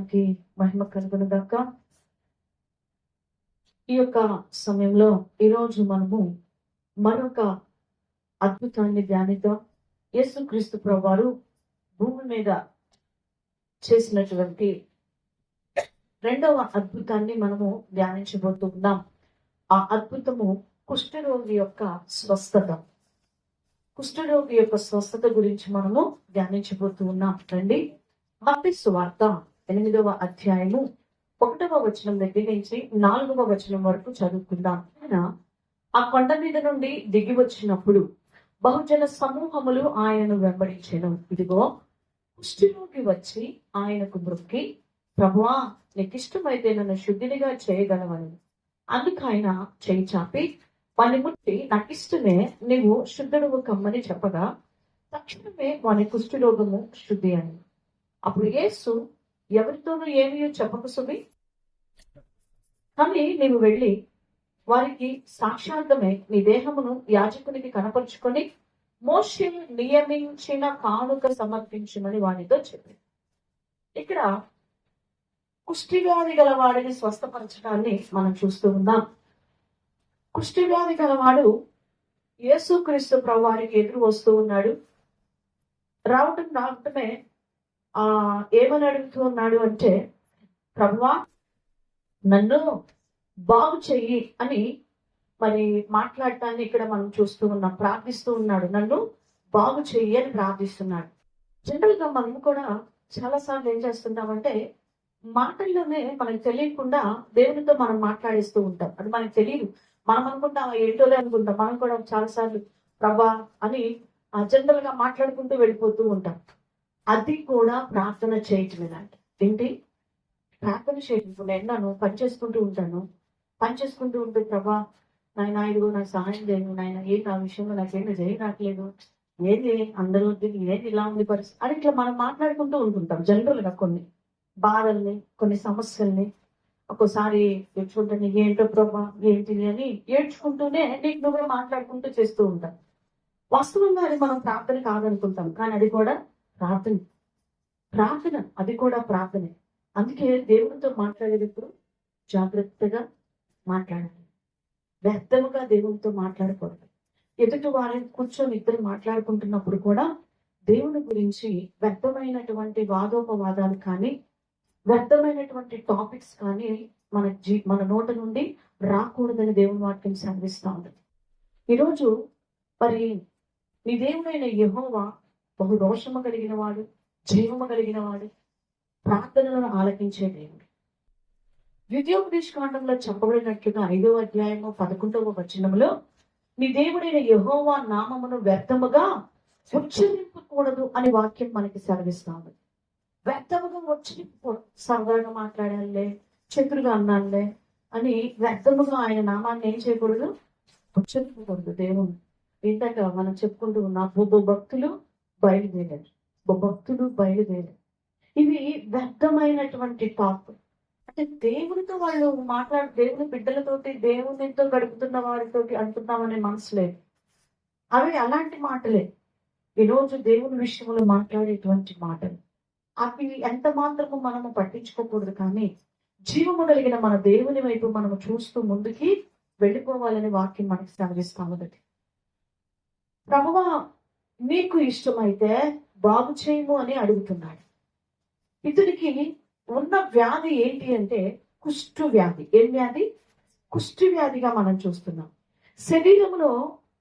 నామానికి మహిమ కలుగును గాక. ఈ యొక్క సమయంలో ఈరోజు మనము మరొక అద్భుతాన్ని ధ్యానిద్దాం. యేసుక్రీస్తు ప్రభువారు భూమి మీద చేసినటువంటి రెండవ అద్భుతాన్ని మనము ధ్యానించబోతున్నాం. ఆ అద్భుతము కుష్ఠరోగి యొక్క స్వస్థత. కుష్ఠరోగి యొక్క స్వస్థత గురించి మనము ధ్యానించబోతూ ఉన్నాం. రండి, మత్తయి సువార్త 8వ అధ్యాయము 1వ వచనం దగ్గర నుంచి 4వ వచనం వరకు చదువుకుందాం. ఆయన ఆ కొండ మీద నుండి దిగి వచ్చినప్పుడు బహుజన సమూహములు ఆయనను వెంబడించెను. ఇదిగో, కుష్ఠరోగి వచ్చి ఆయనకు మొక్కి, ప్రభువా, నీకిష్టమైతే నన్ను శుద్ధినిగా చేయగలవని. అందుకు ఆయన చేయి చాపి వాని ముట్టి, నాకిష్టమే, నీవు శుద్ధుడువు కమ్మని చెప్పగా తక్షణమే వాని కుష్ఠరోగము శుద్ధి అని. అప్పుడు యేసు, ఎవరితోనూ ఏమీ చెప్పకు సుమి, కానీ నీవు వెళ్ళి వారికి సాక్షార్థమే నీ దేహమును యాజకునికి కనపరుచుకొని మోషే నియమించిన కానుక సమర్పించమని వానితో చెప్పింది. ఇక్కడ కుష్ఠవ్యాధి గల వాడిని స్వస్థపరచడాన్ని మనం చూస్తూ ఉన్నాం. కుష్ఠవ్యాధి గలవాడు యేసుక్రీస్తు ప్రభువారికి ఎదురు వస్తూ ఉన్నాడు. రావటమే ఏమని అడుగుతూ ఉన్నాడు అంటే, ప్రభువా, నన్ను బాగు చెయ్యి అని మరి మాట్లాడటాన్ని ఇక్కడ మనం చూస్తూ ఉన్నాం. ప్రార్థిస్తూ ఉన్నాడు, నన్ను బాగు చెయ్యి అని ప్రార్థిస్తున్నాడు. జనరల్ గా మనం కూడా చాలా సార్లు ఏం చేస్తుంటామంటే, మాటల్లోనే మనకు తెలియకుండా దేవునితో మనం మాట్లాడిస్తూ ఉంటాం. అది మనకు తెలియదు. మనం అనుకుంటాం ఏంటోలే అనుకుంటాం. మనం కూడా చాలా సార్లు ప్రభా అని జనరల్ గా మాట్లాడుకుంటూ వెళ్ళిపోతూ ఉంటాం. అది కూడా ప్రార్థన చేయటమేనంట. ఏంటి ప్రార్థన చేయటం? ఇప్పుడు నేను పని చేసుకుంటూ ఉంటే ప్రభా, నాయన ఇదిగో నాకు సహాయం చేయను, నాయన ఏంటి ఆ విషయంలో నాకేంటి చేయరాట్లేదు, ఏంటి అందరూ ఏంటి ఇలా ఉంది పరిస్థితి అని ఇట్లా మనం మాట్లాడుకుంటూ ఉంటుంటాం. జనరల్ గా కొన్ని బాధల్ని, కొన్ని సమస్యల్ని ఒక్కోసారి చూడండి, నీకు ఏంటో ప్రభా ఏంటిది అని ఏడ్చుకుంటూనే నీకు నువ్వే మాట్లాడుకుంటూ చేస్తూ ఉంటాం. వాస్తవంగా అది మనం ప్రార్థన కాదనుకుంటాం, కానీ అది కూడా ప్రార్థన అది కూడా ప్రార్థనే. అందుకే దేవునితో మాట్లాడేటప్పుడు జాగ్రత్తగా మాట్లాడాలి. వ్యర్థముగా దేవునితో మాట్లాడకూడదు. ఎదుటి వారిని కూర్చొని ఇద్దరు మాట్లాడుకుంటున్నప్పుడు కూడా దేవుని గురించి వ్యర్థమైనటువంటి వాదోపవాదాలు కానీ, వ్యర్థమైనటువంటి టాపిక్స్ కానీ మన నోట నుండి రాకూడదని దేవుని వాక్యం సెలవిస్తూ ఉంది. ఈరోజు మరి నీ దేవుడైన యెహోవా బహు రోషము కలిగిన వాడు, జీవము కలిగిన వాడు, ప్రార్థనలను ఆలకించే దేవుడు. ద్వితీయోపదేశకాండంలో చెప్పబడినట్లుగా 5వ అధ్యాయము 11వ వచనంలో, నీ దేవుడైన యెహోవా నామమును వ్యర్థముగా ఉచ్చరింపకూడదు అని వాక్యం మనకి సెలవిస్తాము. వ్యర్థముగా ఉచ్చరింపకూడదు. సరదాగా మాట్లాడాలే, చెతురుగా అన్నానులే అని వ్యర్థముగా ఆయన నామాన్ని ఏం చేయకూడదు, ఉచ్చరింపకూడదు. దేవుడు ఏంటంటే మనం చెప్పుకుంటూ ఉన్నాం, భక్తులు బయలుదేరారు. ఇవి వ్యర్థమైనటువంటి టాక్. అంటే దేవునితో వాళ్ళు దేవుని బిడ్డలతోటి, దేవునితో గడుపుతున్న వారితోటి అంటున్నామనే మనసు లేదు. అవి అలాంటి మాటలే. ఈరోజు దేవుని విషయంలో మాట్లాడేటువంటి మాటలు అవి ఎంత మాత్రము మనము పట్టించుకోకూడదు. కానీ జీవము కలిగిన మన దేవుని వైపు మనము చూస్తూ ముందుకి వెళ్ళిపోవాలని వాక్యం మనకి సెలవిస్తాము. ప్రభువా, నీకు ఇష్టమైతే బాగు చేయము అని అడుగుతున్నాడు. ఇతనికి ఉన్న వ్యాధి ఏంటి అంటే కుష్ఠు వ్యాధి. ఏం వ్యాధి? కుష్ఠు వ్యాధిగా మనం చూస్తున్నాం. శరీరంలో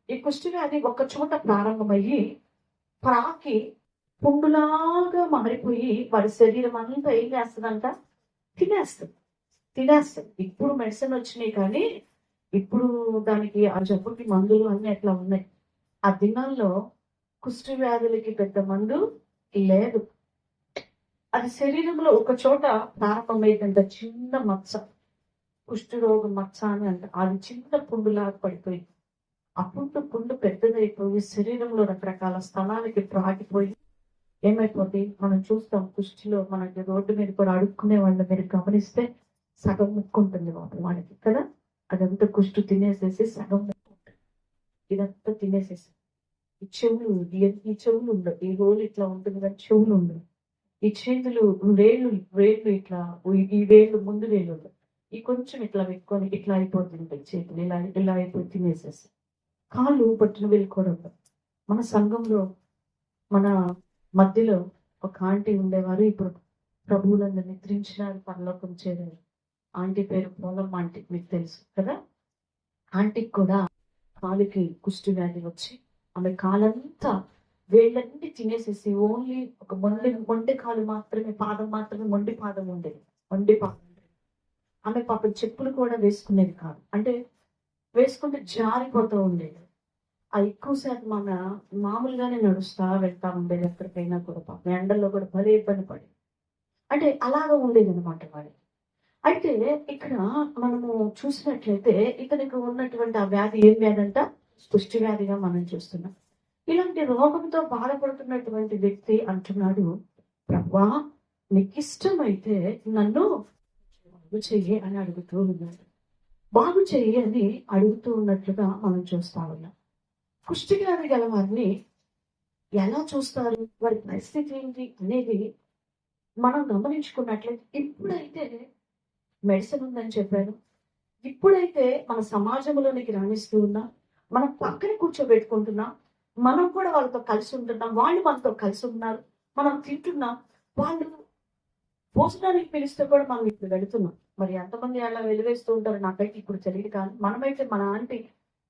ఈ కుష్ఠు వ్యాధి ఒక చోట ప్రారంభమయ్యి ప్రాకి పుండులాగా మారిపోయి వారి శరీరం అంతా ఏం చేస్తుందంట? తినేస్తుంది. ఇప్పుడు మెడిసిన్ వచ్చినాయి, కానీ ఇప్పుడు దానికి ఆ జబ్బుకి మందులు అన్ని ఎట్లా ఉన్నాయి. ఆ దినాల్లో కుష్ఠ వ్యాధులకి పెద్ద మందు లేదు. అది శరీరంలో ఒక చోట ప్రారంభమైందంట. చిన్న మచ్చ, కుష్ఠరోగ మచ్చ అని అంట. అది చిన్న పుండులాగా పడిపోయింది. ఆ పుండు పెద్దదైపోయి శరీరంలో రకరకాల స్థలాలకి ప్రాగిపోయి ఏమైపోతుంది మనం చూస్తాం. కుష్ఠిలో మనకి రోడ్డు మీద కూడా అడుక్కునే వాళ్ళ మీరు గమనిస్తే సగం ముక్కు ఉంటుంది వాడికి కదా. అదంతా కుష్ఠు తినేసేసి సగం ముక్కు ఉంటుంది. ఇదంతా తినేసేసి ఈ చెవులు ఉండవు. ఈ హోల్ ఇట్లా ఉంటుంది కానీ చెవులు ఉండవు. ఈ చేతులు వేళ్ళు వేళ్ళు ఇట్లా ఈ వేళ్ళు ముందు వేళ్ళు ఈ కొంచెం ఇట్లా పెట్టుకొని ఇట్లా అయిపోతుంటాయి చేతులు, ఇలా ఇలా అయిపోయి తినేసేసి కాళ్ళు పట్టిన వేలు కూడా ఉండవు. మన సంఘంలో మన మధ్యలో ఒక ఆంటీ ఉండేవారు. ఇప్పుడు ప్రభువులందరూ నిద్రించినారు, పరలోకం చేరారు. ఆంటీ పేరు పోలమ్మ ఆంటీ, మీకు తెలుసు కదా. ఆంటీకి కూడా కాలుకి కుష్టి వ్యాధి వచ్చి ఆమె కాలంతా వేళ్ళన్నీ తినేసేసి ఓన్లీ ఒక మొండి కాలు మాత్రమే, పాదం మాత్రమే, మొండి పాదం ఉండేది. మొండి పాదం ఆమె పాప చెప్పులు కూడా వేసుకునేది కాదు, అంటే వేసుకుంటే జారిపోతూ ఉండేది. అది ఎక్కువ శాతం ఆమె మామూలుగానే నడుస్తా వెళ్తా ఉండేది. ఎక్కడికైనా కూడా పాప ఎండల్లో కూడా భలే ఇబ్బంది పడేది. అంటే అలాగా ఉండేది అనమాట వాడికి. అయితే ఇక్కడ మనము చూసినట్లయితే ఇతనికి ఉన్నటువంటి ఆ వ్యాధి ఏం వ్యాధి అంట? కుష్టి వ్యాధిగా మనం చూస్తున్నాం. ఇలాంటి రోగంతో బాధపడుతున్నటువంటి వ్యక్తి అంటున్నాడు, ప్రభువా నీకు ఇష్టమైతే నన్ను బాగు చెయ్యి అని అడుగుతూ ఉన్నాడు. బాగు చెయ్యి అని అడుగుతూ ఉన్నట్లుగా మనం చూస్తా ఉన్నాం. కుష్టి వ్యాధి గల వారిని ఎలా చూస్తారు, వారి పరిస్థితి ఏంటి అనేది మనం గమనించుకున్నట్లయితే, ఇప్పుడైతే మెడిసిన్ ఉందని చెప్పాను, ఇప్పుడైతే మన సమాజంలోనికి రాణిస్తూ ఉన్నాం, మనం పక్కన కూర్చోబెట్టుకుంటున్నాం, మనం కూడా వాళ్ళతో కలిసి ఉంటున్నాం, వాళ్ళు మనతో కలిసి ఉన్నారు, మనం తింటున్నాం, వాళ్ళు భోజనానికి పిలిస్తే కూడా మనం ఇప్పుడు వెళుతున్నాం. మరి ఎంతమంది అలా వెలివేస్తూ ఉంటారు నాకైతే ఇప్పుడు తెలియదు. కానీ మనమైతే మన ఆంటీ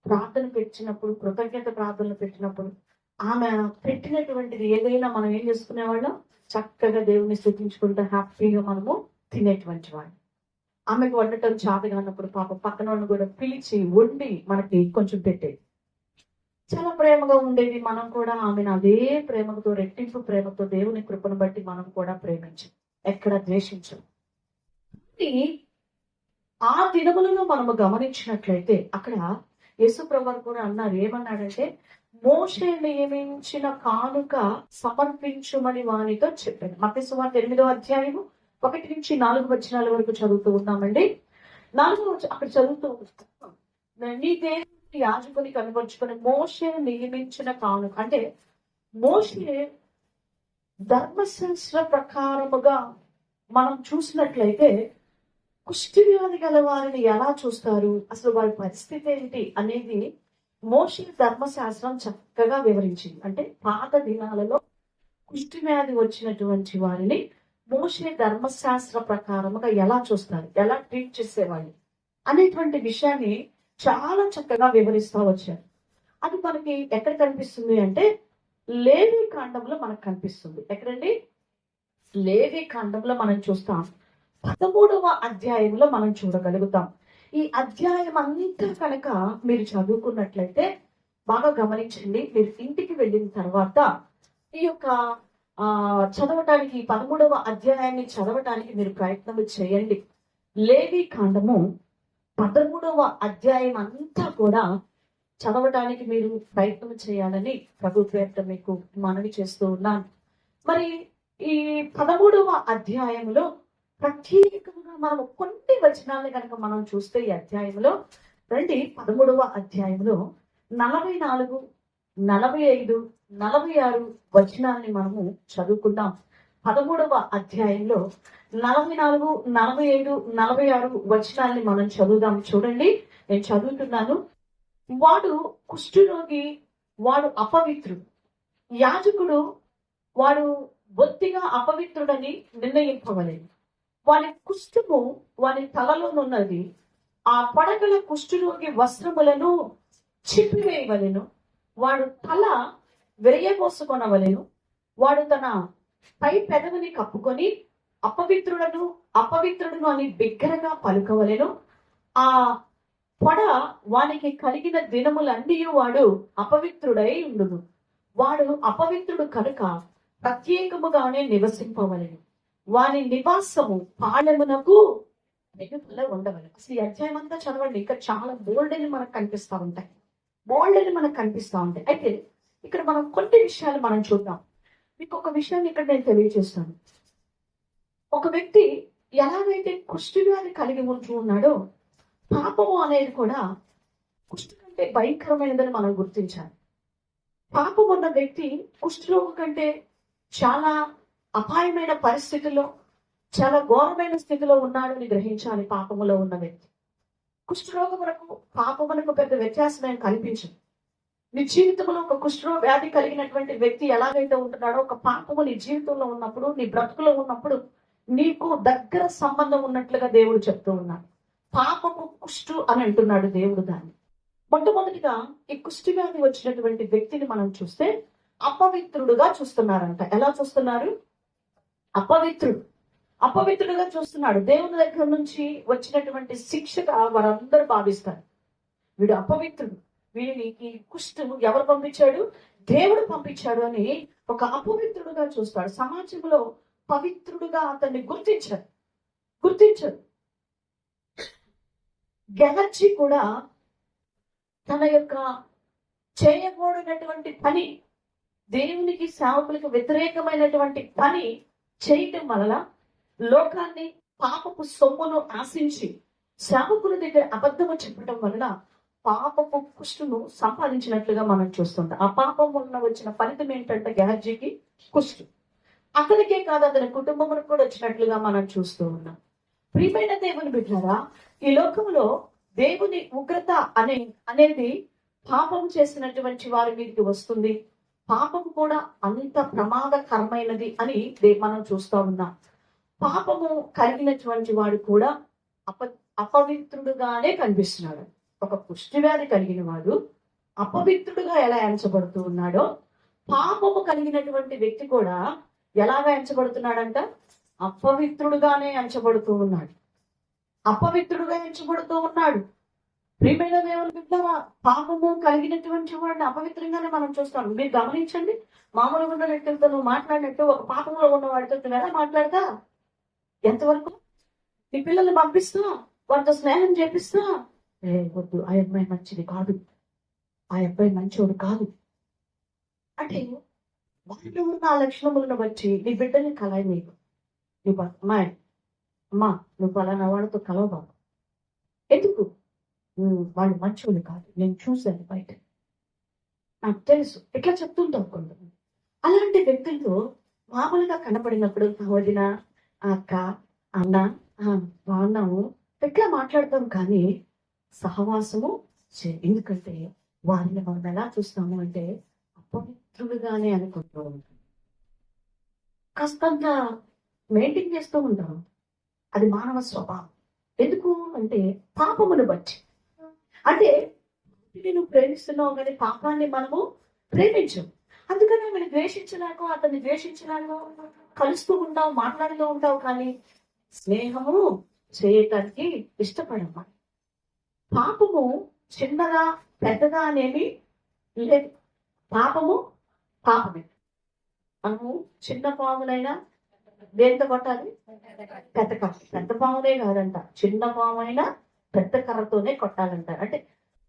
ప్రార్థన పెట్టినప్పుడు, కృతజ్ఞత ప్రార్థనలు పెట్టినప్పుడు ఆమె పెట్టినటువంటిది ఏదైనా మనం ఏం చేసుకునేవాళ్ళం? చక్కగా దేవుని స్తుతించుకుంటూ హ్యాపీగా మనము తినేటువంటి వాళ్ళు. ఆమెకు వండటం చాతగా అన్నప్పుడు పాప పక్కన వాళ్ళు కూడా పిలిచి వండి మనకి కొంచెం పెట్టేది. చాలా ప్రేమగా ఉండేది. మనం కూడా ఆమెను అదే ప్రేమతో, రెట్టింపు ప్రేమతో, దేవుని కృపను బట్టి మనం కూడా ప్రేమించాం, ఎక్కడ ద్వేషించాం. ఆ దినములలో మనము గమనించినట్లయితే అక్కడ యేసుప్రభు కూడా అన్నారు, ఏమన్నాడంటే మోషే నియమించిన కానుక సమర్పించుమని వానితో చెప్పాను. మత్తయి సువార్త 8వ అధ్యాయము 1-4 వచనాల వరకు చదువుతూ ఉన్నామండి. 4వ అక్కడ చదువుతూ నీ దేవుని యాజకుని కనపరుచుకొని మోషే నియమించిన కానుక, అంటే మోషే ధర్మశాస్త్ర ప్రకారముగా మనం చూసినట్లయితే కుష్టి వ్యాధి గల వారిని ఎలా చూస్తారు, అసలు వారి పరిస్థితి ఏంటి అనేది మోషే ధర్మశాస్త్రం చక్కగా వివరించింది. అంటే పాత దినాలలో కుష్టి వ్యాధి వచ్చినటువంటి వారిని మోషే ధర్మశాస్త్ర ప్రకారముగా ఎలా చూస్తారు, ఎలా ట్రీట్ చేసేవాళ్ళు అనేటువంటి విషయాన్ని చాలా చక్కగా వివరిస్తూ వచ్చారు. అది మనకి ఎక్కడ కనిపిస్తుంది అంటే లేవి కాండంలో మనకు కనిపిస్తుంది. ఎక్కడండి? లేవి కాండంలో మనం చూస్తాం. 13వ అధ్యాయంలో మనం చూడగలుగుతాం. ఈ అధ్యాయం అంతా కనుక మీరు చదువుకున్నట్లయితే బాగా గమనించండి. మీరు ఇంటికి వెళ్ళిన తర్వాత ఈ యొక్క చదవటానికి, 13వ అధ్యాయాన్ని చదవటానికి మీరు ప్రయత్నం చేయండి. లేవి కాండము 13వ అధ్యాయం అంతా కూడా చదవటానికి మీరు ప్రయత్నం చేయాలని ప్రభు పేరిట మీకు మనవి చేస్తూ ఉన్నాను. మరి ఈ 13వ అధ్యాయంలో ప్రత్యేకంగా మనం కొన్ని వచనాలను కనుక మనం చూస్తే ఈ అధ్యాయంలో రండి, 13వ అధ్యాయంలో 44, 45, 46 వచనాలని మనము చదువుకుందాం. 13వ అధ్యాయంలో 44, 47, 46 వచనాలని మనం చదువుదాం. చూడండి, నేను చదువుతున్నాను. వాడు కుష్ఠరోగి, వాడు అపవిత్రుడు, యాజకుడు వాడు బొత్తిగా అపవిత్రుడని నిర్ణయింపవలేదు. వాని కుష్ఠము వాని తలలోనున్నది. ఆ పడగల కుష్ఠరోగి వస్త్రములను చిప్పివేయవలెను. వాడు తల విరయబోసుకొనవలెను. వాడు తన పై పెదవిని కప్పుకొని అపవిత్రుడును అని బిగ్గరగా పలుకవలెను. ఆ పొడ వానికి కలిగిన దినములన్నీ వాడు అపవిత్రుడై ఉండును. వాడు అపవిత్రుడు కనుక ప్రత్యేకముగానే నివసింపవలెను. వాని నివాసము పాళెమునకు వెలుపల ఉండవలెను. అసలు ఈ అధ్యాయం అంతా చదవండి. ఇక్కడ చాలా బోల్డ్ అని మనకు కనిపిస్తూ ఉంటాయి. అయితే ఇక్కడ మనం కొన్ని విషయాలు మనం చూద్దాం. మీకు ఒక విషయాన్ని ఇక్కడ నేను తెలియజేస్తాను. ఒక వ్యక్తి ఎలాగైతే కుష్టి వ్యాధి కలిగి ఉంటూ ఉన్నాడో, పాపము అనేది కూడా కుష్టి కంటే భయంకరమైనదని మనం గుర్తించాలి. పాపం ఉన్న వ్యక్తి కుష్ఠరోగం కంటే చాలా అపాయమైన పరిస్థితుల్లో, చాలా ఘోరమైన స్థితిలో ఉన్నాడు అని గ్రహించాలి. పాపములో ఉన్న వ్యక్తి. కుష్ఠరోగమునకు పాపమునకు పెద్ద వ్యత్యాసం ఏం కనిపించదు. నీ జీవితంలో ఒక కుష్ఠరోగ వ్యాధి కలిగినటువంటి వ్యక్తి ఎలాగైతే ఉంటున్నాడో, ఒక పాపము నీ జీవితంలో ఉన్నప్పుడు, నీ బ్రతుకులో ఉన్నప్పుడు నీకు దగ్గర సంబంధం ఉన్నట్లుగా దేవుడు చెప్తూ ఉన్నాడు. పాపము కుష్టు అని అంటున్నాడు దేవుడు దాన్ని. మొట్టమొదటిగా ఈ కుష్టి వ్యాధి వచ్చినటువంటి వ్యక్తిని మనం చూస్తే అపవిత్రుడుగా చూస్తున్నారంట. ఎలా చూస్తున్నారు? అపవిత్రుడుగా చూస్తున్నాడు. దేవుని దగ్గర నుంచి వచ్చినటువంటి శిక్షగా వారందరూ భావిస్తారు. వీడు అపవిత్రుడు, వీడికి కుష్టు ఎవరు పంపించాడు? దేవుడు పంపించాడు అని ఒక అపవిత్రుడుగా చూస్తాడు. సమాజంలో పవిత్రుడుగా అతన్ని గుర్తించరు. గెహజీ కూడా తన యొక్క చేయకూడనటువంటి పని, దేవునికి సేవకులకు వ్యతిరేకమైనటువంటి పని చేయటం వలన లోకాన్ని పాపపు సొమ్మును ఆశించి సేవకుల దగ్గర అబద్ధము చెప్పడం వలన పాపపు కుష్టును సంపాదించినట్లుగా మనం చూస్తుంటాం. ఆ పాపం వలన వచ్చిన ఫలితం ఏంటంటే గెహజీకి కుష్టు. అతనికే కాదు, అతని కుటుంబములకు కూడా వచ్చినట్లుగా మనం చూస్తూ ఉన్నాం. ప్రియమైన దేవుని బిడ్డలారా, ఈ లోకంలో దేవుని ఉగ్రత అనేది పాపం చేసినటువంటి వారి మీదకి వస్తుంది. పాపం కూడా అంత ప్రమాదకరమైనది అని మనం చూస్తూ ఉన్నాం. పాపము కలిగినటువంటి వాడు కూడా అపవిత్రుడుగానే కనిపిస్తున్నాడు. ఒక కుష్టి వ్యాధి కలిగిన వాడు అపవిత్రుడుగా ఎలా ఎంచబడుతూ ఉన్నాడో, పాపము కలిగినటువంటి వ్యక్తి కూడా ఎలాగా ఎంచబడుతున్నాడంట? అపవిత్రుడుగానే ఎంచబడుతూ ఉన్నాడు. ప్రియమైన దేవుని బిడ్డలారా, పాపము కలిగినటువంటి వాడిని అపవిత్రంగానే మనం చూస్తాం. మీరు గమనించండి, మామూలుగా ఉన్న వ్యక్తులతో నువ్వు మాట్లాడినట్టు ఒక పాపంలో ఉన్న వాడితో నువ్వు ఎలా మాట్లాడతా? ఎంతవరకు? నీ పిల్లల్ని పంపిస్తా, వారితో స్నేహం చేపిస్తా, వద్దు, ఆ అబ్బాయి మంచిది కాదు, ఆ అబ్బాయి మంచోడు కాదు అంటే వాళ్ళు ఉన్న ఆ లక్షణములను బట్టి నీ బిడ్డని కలయి నీకు. నువ్వు అమ్మా నువ్వు పలానా వాడితో కలవబాబు. ఎందుకు? వాళ్ళు మంచోళ్ళు కాదు, నేను చూశాను బయట, నాకు తెలుసు, ఇట్లా చెప్తుంటాం కొంతమంది. అలాంటి వ్యక్తులతో మామూలుగా కనపడినప్పుడు వదిన, అక్క, అన్న, బాగున్నాము ఎట్లా మాట్లాడతాం, కానీ సహవాసము ఎందుకంటే వారిని మనం ఎలా చూస్తాము అంటే అపవిత్రుడుగానే అనుకుంటూ ఉంటాం. కాస్తంత మెయింటైన్ చేస్తూ ఉంటాం. అది మానవ స్వభావం. ఎందుకు అంటే పాపమును బట్టి. అంటే నువ్వు ప్రేమిస్తున్నావు కానీ పాపాన్ని మనము ప్రేమించం. అందుకని ఆమెను ద్వేషించలేకో అతన్ని ద్వేషించలేకో కలుస్తూ ఉంటావు, మాట్లాడుతూ ఉంటావు, కానీ స్నేహము చేయటానికి ఇష్టపడమ్మా. పాపము చిన్నగా పెద్దగా అనేవి లేదు. పాపమే. మనము చిన్న పామునైనా దేంతో కొట్టాలి? పెద్ద పామునే కాదంట, చిన్న పామైనా పెద్ద కర్రతోనే కొట్టాలంటారు. అంటే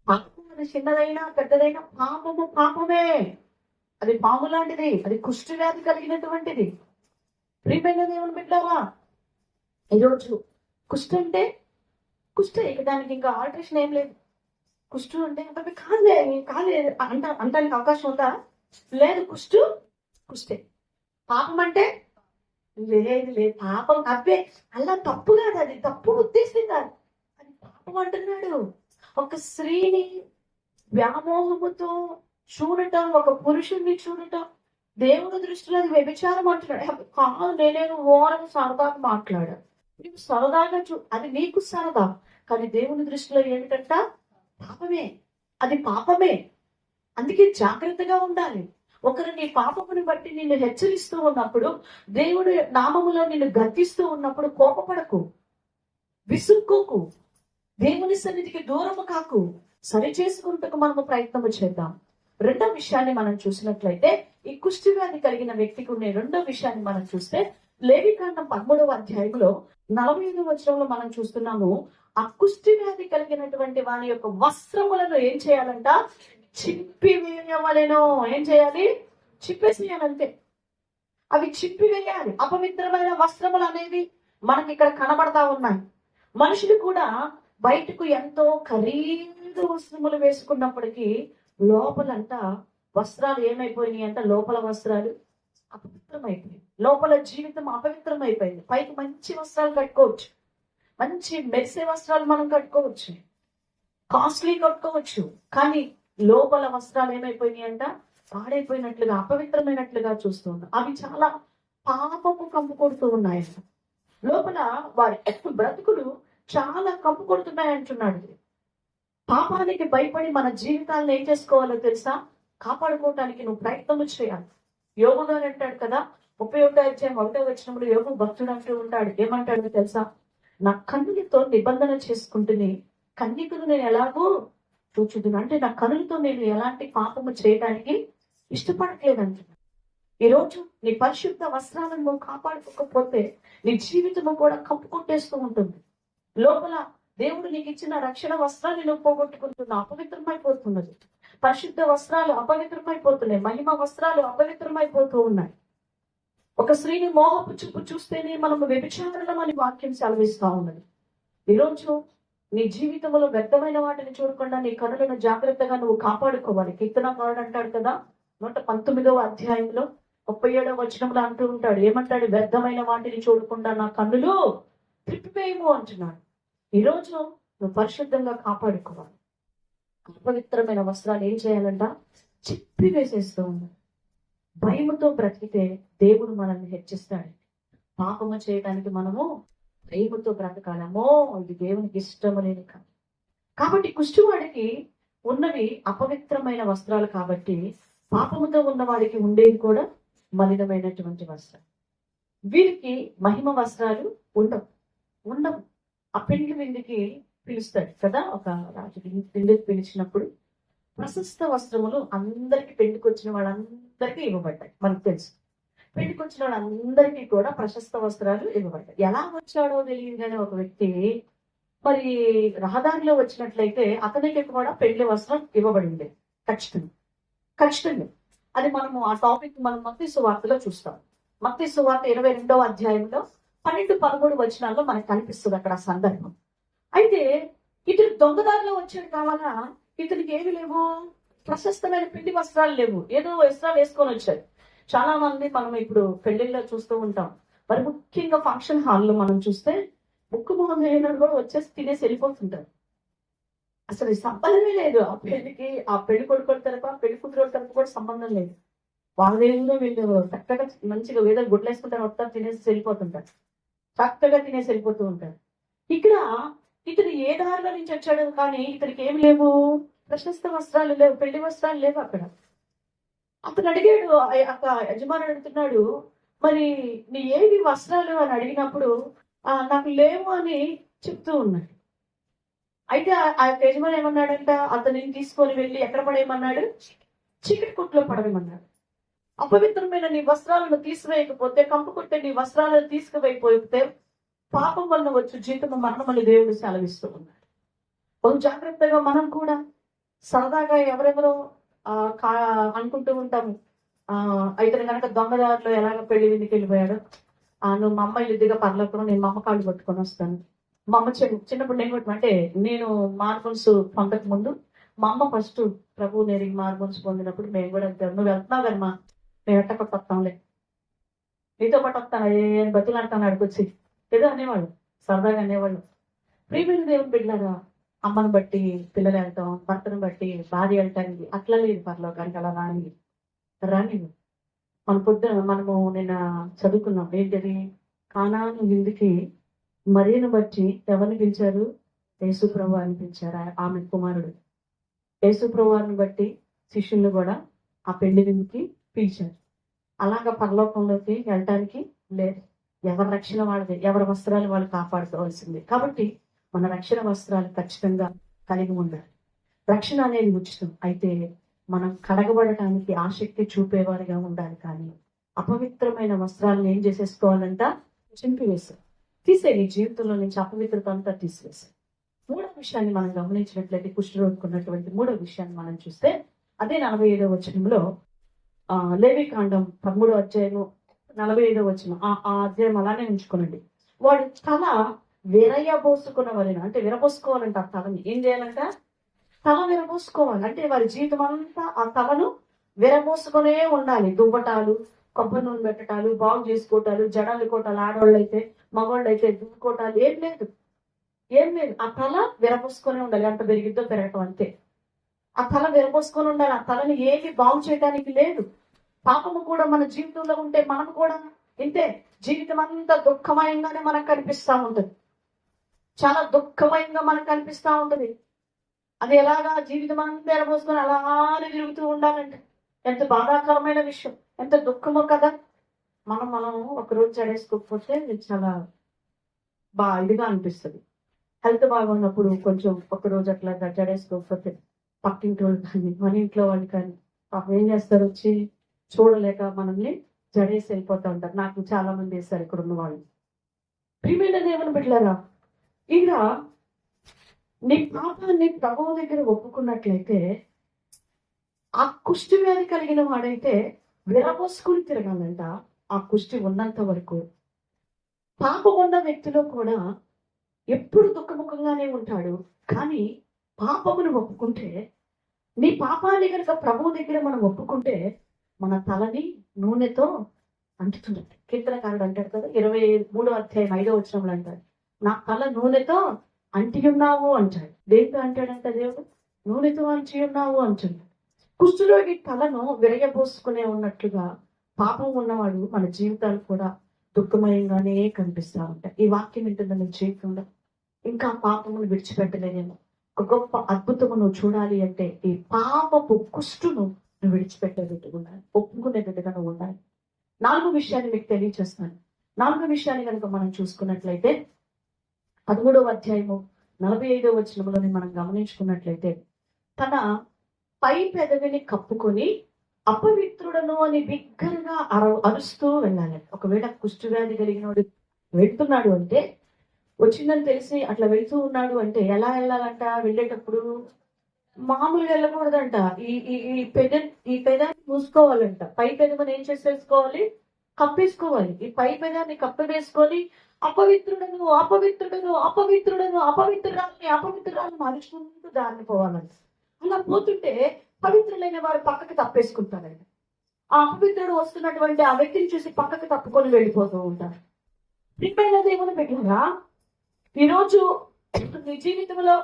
పాపం అది చిన్నదైనా పెద్దదైనా పాపమే. అది పాము లాంటిది, అది కుష్టి వ్యాధి కలిగినటువంటిది. ప్రియమైన దేవుని బిడ్డలారా, ఈరోజు కుష్టి అంటే కుష్టే, ఇక దానికి ఇంకా ఆల్టరేషన్ ఏం లేదు. కుష్టు అంటే కాలే అంటానికి అవకాశం ఉందా? లేదు. కుష్టే. పాపం అంటే లేదు. పాపం అబ్బే అలా తప్పు కాదు, అది తప్పు ఉద్దేశం కాదు, అది పాపం అంటున్నాడు. ఒక స్త్రీని వ్యామోహముతో చూడటం, ఒక పురుషుణ్ణి చూడటం దేవుని దృష్టిలో అది వ్యభిచారం అంటున్నాడు. కాదు, నేనేను ఓరని సరదాగా మాట్లాడా, నీకు సరదాగా అది నీకు సరదా, కానీ దేవుని దృష్టిలో ఏంటంట? పాపమే. అది పాపమే. అందుకే జాగ్రత్తగా ఉండాలి. ఒకరు నీ పాపముని బట్టి నిన్ను హెచ్చరిస్తూ ఉన్నప్పుడు, దేవుడు నామములో నిన్ను గద్దిస్తూ ఉన్నప్పుడు కోపపడకు, విసుక్కోకు, దేవుని సన్నిధికి దూరము కాకు, సరి చేసుకుంటూ మనము ప్రయత్నము చేద్దాం. రెండో విషయాన్ని మనం చూసినట్లయితే, ఈ కుష్టి వ్యాధి కలిగిన వ్యక్తికి ఉండే రెండో విషయాన్ని మనం చూస్తే లేవికాండం 13వ అధ్యాయంలో 45వ వచనంలో మనం చూస్తున్నాము. ఆ కుష్టి వ్యాధి కలిగినటువంటి వాని యొక్క వస్త్రములను ఏం చేయాలంట? చింపివేయవలెను. ఏం చేయాలి? చింపేసేయాలంతే. అవి చింపివేయాలి. అపవిత్రమైన వస్త్రములు అనేవి మనకి ఇక్కడ కనబడతా ఉన్నాయి. మనుషులు కూడా బయటకు ఎంతో ఖరీదు వస్త్రములు వేసుకున్నప్పటికీ లోపలంతా వస్త్రాలు ఏమైపోయినాయి అంట? లోపల వస్త్రాలు అపవిత్రమైపోయింది. లోపల జీవితం అపవిత్రమైపోయింది. పైకి మంచి వస్త్రాలు కట్టుకోవచ్చు, మంచి మెరిసే వస్త్రాలు మనం కట్టుకోవచ్చు, కాస్ట్లీ కట్టుకోవచ్చు. కానీ లోపల వస్త్రాలు ఏమైపోయినాయి అంట? పాడైపోయినట్లుగా, అపవిత్రమైనట్లుగా చూస్తున్నాం. అవి చాలా పాపపు కంపు కొడుతూ ఉన్నాయంట. లోపల వారి బ్రతుకులు చాలా కంపు కొడుతున్నాయి అంటున్నాడు. పాపానికి భయపడి మన జీవితాలను ఏం చేసుకోవాలో తెలుసా? కాపాడుకోవటానికి నువ్వు ప్రయత్నం చేయాలి. యోగు గారు అంటాడు కదా, 31 యోగు భక్తుడు అంటూ ఉంటాడు. ఏమంటాడు తెలుసా? నా కన్నులతో నిబంధన చేసుకుంటుని కన్యకులు నేను ఎలాగో చూచుదును. అంటే నా కనులతో నేను ఎలాంటి పాపము చేయడానికి ఇష్టపడట్లేదంటున్నాను. ఈరోజు నీ పరిశుద్ధ వస్త్రాలను నువ్వు కాపాడుకోకపోతే నీ జీవితము కూడా కప్పు కొట్టేస్తూ ఉంటుంది. లోపల దేవుడు నీకు ఇచ్చిన రక్షణ వస్త్రాన్ని నువ్వు పోగొట్టుకుంటున్నావు, అపవిత్రమైపోతున్నది. పరిశుద్ధ వస్త్రాలు అపవిత్రమైపోతున్నాయి, మహిమ వస్త్రాలు అపవిత్రమైపోతూ ఉన్నాయి. ఒక స్త్రీని మోహపు చూపు చూస్తేనే మనము వ్యభిచారణం అని వాక్యం సెలవిస్తా ఉన్నది. ఈరోజు నీ జీవితంలో వ్యర్థమైన వాటిని చూడకుండా నీ కనులను జాగ్రత్తగా నువ్వు కాపాడుకోవాలి. కీర్తనకారుడు అంటాడు కదా, 119వ అధ్యాయంలో 37వ వచనంలో అంటూ ఉంటాడు. ఏమంటాడు? వ్యర్థమైన వాటిని చూడకుండా నా కన్నులు త్రిప్పివేయము అంటున్నాడు. ఈరోజు నువ్వు పరిశుద్ధంగా కాపాడుకోవాలి. అపవిత్రమైన వస్త్రాలు ఏం చేయాలంట? చిప్పి వేసేస్తూ ఉన్నాడు. భయముతో బ్రతికితే దేవుడు మనల్ని హెచ్చిస్తాడు. పాపము చేయడానికి మనము భయముతో బ్రతకాలమో ఇది దేవునికి ఇష్టము లేని కాదు. కాబట్టి కుష్ఠువాడికి ఉన్నవి అపవిత్రమైన వస్త్రాలు కాబట్టి పాపముతో ఉన్న వాడికి ఉండేవి కూడా మలినమైనటువంటి వస్త్రాలు. వీరికి మహిమ వస్త్రాలు ఉండవు. ఆ పెండ్లి విందుకి పిలుస్తాడు కదా, ఒక రాజు విందుకి పిలిచినప్పుడు ప్రశస్త వస్త్రములు అందరికి, పెళ్లికి వచ్చిన వాళ్ళందరికీ ఇవ్వబడ్డాయి. మనకు తెలుసు, పెళ్లికి వచ్చిన వాళ్ళందరికీ కూడా ప్రశస్త వస్త్రాలు ఇవ్వబడ్డాయి. ఎలా వచ్చాడో తెలియదు కానీ ఒక వ్యక్తి మరి రహదారిలో వచ్చినట్లయితే అతనికి కూడా పెళ్లి వస్త్రం ఇవ్వబడింది. ఖచ్చితంగా అది మనము ఆ టాపిక్ మనం మత్తయి సువార్తలో చూస్తాం. మత్తయి సువార్త 22వ అధ్యాయంలో 12-13 వచనాల్లో మనకు కనిపిస్తుంది అక్కడ ఆ సందర్భం. అయితే ఇతను దొంగదారిలో వచ్చాడు కావాలా, ఇతనికి ఏమి లేవు, ప్రశస్తమైన పిండి వస్త్రాలు లేవు, ఏదో వస్త్రాలు వేసుకొని వచ్చాడు. చాలా మంది మనం ఇప్పుడు పెళ్లిళ్ళలో చూస్తూ ఉంటాం. మరి ముఖ్యంగా ఫంక్షన్ హాల్లో మనం చూస్తే ముక్కు మొహం అయినాడు కూడా వచ్చేసి తినేసి వెళ్ళిపోతుంటారు. అసలు సంబంధమే లేదు ఆ పెళ్లికి. ఆ పెళ్లి కొడుకు తరపు, ఆ పెళ్లి కూతురు తరపు కూడా సంబంధం లేదు. వాళ్ళేదో వీళ్ళు చక్కగా మంచిగా ఏదో గుడ్లు వేసుకుంటారు, వస్తారు, తినేసి వెళ్ళిపోతుంటారు, చక్కగా తినేసి వెళ్ళిపోతూ ఉంటారు. ఇక్కడ ఇతను ఏ దారిలో నుంచి వచ్చాడు కానీ ఇతనికి ఏమి లేవు, ప్రశస్త వస్త్రాలు లేవు, పెళ్లి వస్త్రాలు లేవు. అక్కడ అతను అడిగాడు, అక్క యజమాని అడుగుతున్నాడు, మరి నీ ఏవి వస్త్రాలు అని అడిగినప్పుడు నాకు లేవు అని చెప్తూ ఉన్నాడు. అయితే ఆ యజమాని ఏమన్నాడంట, అతనిని తీసుకొని వెళ్ళి ఎక్కడ పడేయమన్నాడు? చీకటి కొట్లో పడవేయమన్నాడు. అపవిత్రమైన నీ వస్త్రాలను తీసివేయకపోతే, కంపు కొట్టే నీ వస్త్రాలను తీసుకువైపోతే పాపం వల్ల వచ్చి జీవితం మరణమని దేవుడు సెలవిస్తూ ఉన్నాడు. కొంచెం జాగ్రత్తగా మనం కూడా సరదాగా ఎవరెవరో అనుకుంటూ ఉంటాము. అయితే కనుక దొంగదారిలో ఎలాగ పెళ్లి విందుకి వెళ్ళిపోయాడు, నువ్వు మా అమ్మ ఇల్లుదిగా పర్లోకం, నేను మా అమ్మ కాళ్ళు పట్టుకొని వస్తాను. మా అమ్మ చిన్నప్పుడు నేను అంటే నేను మార్బుల్స్ పొందక ముందు మా అమ్మ ఫస్ట్ ప్రభు నేను మార్బుల్స్ పొందినప్పుడు మేము కూడా వెళ్తాను, నువ్వు వెళ్తున్నావు కదమ్మా, మేము ఎట్ట కొట్ట వస్తాంలే, నీతో పాటు వస్తాను ఏం బతులాడతాను అడుకొచ్చి ఏదో అనేవాళ్ళు, సరదాగా అనేవాళ్ళు. ప్రియమైన దేవుని బిడ్డలారా, అమ్మను బట్టి పిల్లలు వెళ్తాం, భర్తను బట్టి భార్య వెళ్తానికి అట్లా లేదు పరలోకానికి. అలా రాని మన పొద్దున మనము నిన్న చదువుకున్నాం. ఏంటది? కానాను విందుకి మరియను బట్టి ఎవరిని పిలిచారు? యేసుప్రభు అని పిలిచారు. ఆమె కుమారుడు యేసుప్రభుని బట్టి శిష్యుల్ని కూడా ఆ పెళ్లి విందుకి పిలిచారు. అలాగా పరలోకంలోకి వెళ్ళటానికి లేదు. ఎవరి రక్షణ వాళ్ళది, ఎవరి వస్త్రాలు వాళ్ళు కాపాడుకోవాల్సింది. కాబట్టి మన రక్షణ వస్త్రాలు ఖచ్చితంగా కలిగి ఉండాలి. రక్షణ అనేది ఉచితం. అయితే మనం కడగబడటానికి ఆసక్తి చూపేవారిగా ఉండాలి. కానీ అపవిత్రమైన వస్త్రాలను ఏం చేసేసుకోవాలంట? చింపివేశారు. తీసేయి జీవితంలో నుంచి అపవిత్రత అంతా తీసివేశారు. మూడో విషయాన్ని మనం గమనించినట్లయితే, కుష్ఠరోగుకున్నటువంటి మూడో విషయాన్ని మనం చూస్తే అదే 45వ వచనంలో, లేవికాండం 13వ అధ్యాయము 45వ వచనం, ఆ అధ్యాయం అలానే ఉంచుకోనండి. వాడు తల విరయబోసుకున్న వలన, అంటే విరబోసుకోవాలంట. ఆ తలని ఏం చేయాలంట? తల విరబోసుకోవాలి. అంటే వారి జీవితం అంతా ఆ తలను విరబోసుకునే ఉండాలి. దువ్వటాలు, కొబ్బరి నూనె పెట్టటాలు, బాగు చేసుకోవటాలు, జడాలు కోటాలు, ఆడవాళ్ళు అయితే మగవాళ్ళు అయితే దువ్వుకోటాలు ఏం లేదు. ఏం లేదు. ఆ తల విరపోసుకొని ఉండాలి. ఎంత పెరిగిద్దో పెరగటం అంతే. ఆ తల విరపోసుకొని ఉండాలి. ఆ తలని ఏమి బాగు చేయడానికి లేదు. పాపము కూడా మన జీవితంలో ఉంటే మనం కూడా ఇంతే. జీవితం అంతా దుఃఖమయంగానే మనకు కనిపిస్తా ఉంటుంది. చాలా దుఃఖమయంగా మనకు కనిపిస్తా ఉంటుంది. అది ఎలాగా జీవితం అంతా ఎరబోసుకొని అలానే తిరుగుతూ ఉండాలంటే ఎంత బాధాకరమైన విషయం, ఎంత దుఃఖమో కదా. మనం ఒకరోజు జడేసుకోకపోతే చాలా ఇదిగా అనిపిస్తుంది. హెల్త్ బాగున్నప్పుడు కొంచెం ఒకరోజు అట్లా జడేసుకోకపోతే పక్కింటి వాళ్ళు కానీ మన ఇంట్లో వాళ్ళు కానీ పాపం ఏం చేస్తారు, వచ్చి చూడలేక మనల్ని జడేసి వెళ్ళిపోతూ ఉంటారు. నాకు చాలా మంది వేస్తారు ఇక్కడ ఉన్న వాళ్ళు. ప్రియమైన దేవుని బిడ్డలారా, ఇక నీ పాపాన్ని ప్రభువు దగ్గర ఒప్పుకున్నట్లయితే ఆ కుష్టి వ్యాధి కలిగిన వాడైతే విరబోసుకుని తిరగాలంట. ఆ కుష్టి ఉన్నంత వరకు పాపం ఉన్న వ్యక్తిలో కూడా ఎప్పుడు దుఃఖముఖంగానే ఉంటాడు. కానీ పాపమును ఒప్పుకుంటే, నీ పాపాన్ని కనుక ప్రభువు దగ్గర మనం ఒప్పుకుంటే మన తలని నూనెతో అంటుతున్నట్టు కీర్తనకారుడు అంటాడు కదా, 23వ అధ్యాయం 5వ వచనంలో అంటాడు, నా తల నూనెతో అంటి ఉన్నావు అంటాడు. దేంతో అంటాడంట దేవుడు? నూనెతో అంటి ఉన్నావు అంటున్నాడు. కుష్ఠరోగి తలను విరయబోసుకునే ఉన్నట్లుగా పాపం ఉన్నవాడు మన జీవితాలు కూడా దుఃఖమయంగానే కనిపిస్తా ఉంటాయి. ఈ వాక్యం ఏంటంటే నీ జీవితంలో ఇంకా పాపమును విడిచిపెట్టలేదేమో. ఒక గొప్ప అద్భుతము నువ్వు చూడాలి అంటే ఈ పాపపు కుష్టును నువ్వు విడిచిపెట్టేటట్టుగా ఉండాలి, ఒప్పుకునేటట్టుగా నువ్వు ఉండాలి. 4వ విషయాన్ని మీకు తెలియచేస్తాను. 4వ విషయాన్ని కనుక మనం చూసుకున్నట్లయితే 13వ అధ్యాయము 45వ వచనంలోని మనం గమనించుకున్నట్లయితే, తన పై పెదవిని కప్పుకొని అపవిత్రుడను అని బిగ్గరగా అరుస్తూ వెళ్ళాలి. ఒకవేళ కుష్ఠవ్యాధి కలిగిన వాడు వెళ్తున్నాడు అంటే, వచ్చిందని తెలిసి అట్లా వెళ్తూ ఉన్నాడు అంటే ఎలా వెళ్ళాలంట? వెళ్ళేటప్పుడు మామూలుగా వెళ్ళకూడదంట. ఈ పెదాన్ని మూసుకోవాలంట. పై పెదవిని ఏం చేసేసుకోవాలి? కప్పేసుకోవాలి. ఈ పై పెదాన్ని కప్పవేసుకొని అపవిత్రుడను అపవిత్రుడను అపవిత్రుడను అపవిత్రురాలని మరుచుకుంటూ దాన్ని పోవాలంట. అలా పోతుంటే పవిత్రులైన వారు పక్కకి తప్పేసుకుంటారండి. ఆ అపవిత్రుడు వస్తున్నటువంటి ఆ వ్యక్తిని చూసి పక్కకి తప్పుకొని వెళ్ళిపోతూ ఉంటారు. ప్రియమైన దేవుని బిడ్డలారా, ఈరోజు నీ జీవితంలో